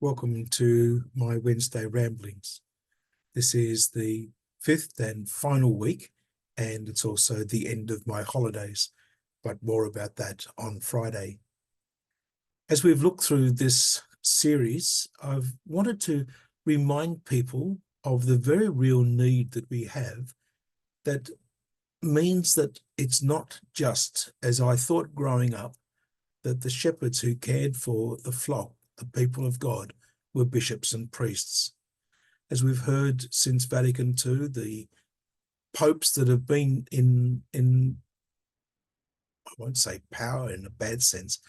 Welcome to my Wednesday ramblings. This is the fifth and final week, and it's also the end of my holidays, but more about that on Friday. As we've looked through this series, I've wanted to remind people of the very real need that we have. That means that it's not just, as I thought growing up, that the shepherds who cared for the flock, the people of God, were bishops and priests. As we've heard since Vatican II, the popes that have been in I won't say power in a bad sense,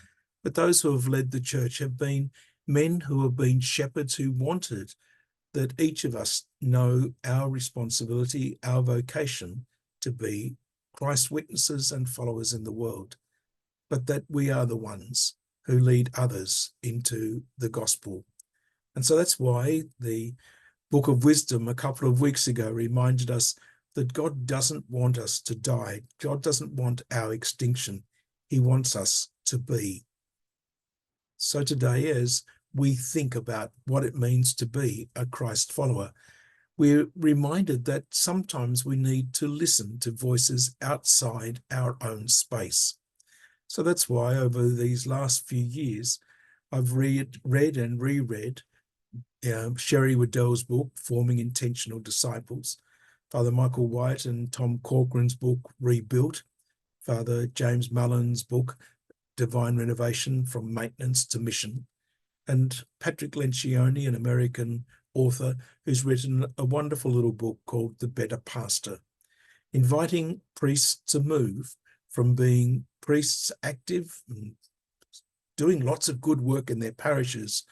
but those who have led the church have been men who have been shepherds who wanted that each of us know our responsibility, our vocation to be Christ's witnesses and followers in the world, but that we are the ones who lead others into the gospel. And so that's why the Book of Wisdom a couple of weeks ago reminded us that God doesn't want us to die. God doesn't want our extinction. He wants us to be. So today, as we think about what it means to be a Christ follower, we're reminded that sometimes we need to listen to voices outside our own space. So that's why over these last few years, I've read and reread Sherry Waddell's book, Forming Intentional Disciples, Father Michael White and Tom Corcoran's book, Rebuilt, Father James Mullen's book, Divine Renovation, From Maintenance to Mission, and Patrick Lencioni, an American author who's written a wonderful little book called The Better Pastor, inviting priests to move from being priests active and doing lots of good work in their parishes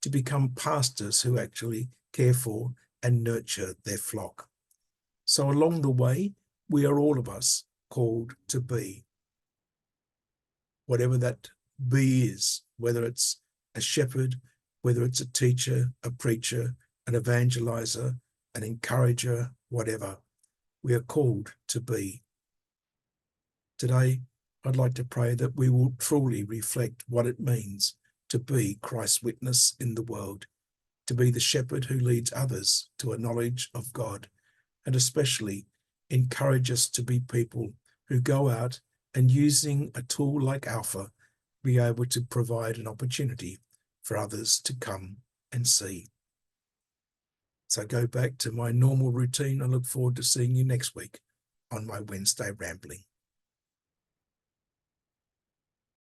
to become pastors who actually care for and nurture their flock. So along the way, we are all of us called to be. Whatever that be is, whether it's a shepherd, whether it's a teacher, a preacher, an evangelizer, an encourager, whatever, we are called to be. Today, I'd like to pray that we will truly reflect what it means to be Christ's witness in the world, to be the shepherd who leads others to a knowledge of God, and especially encourage us to be people who go out and, using a tool like Alpha, be able to provide an opportunity for others to come and see. So go back to my normal routine. I look forward to seeing you next week on my Wednesday rambling.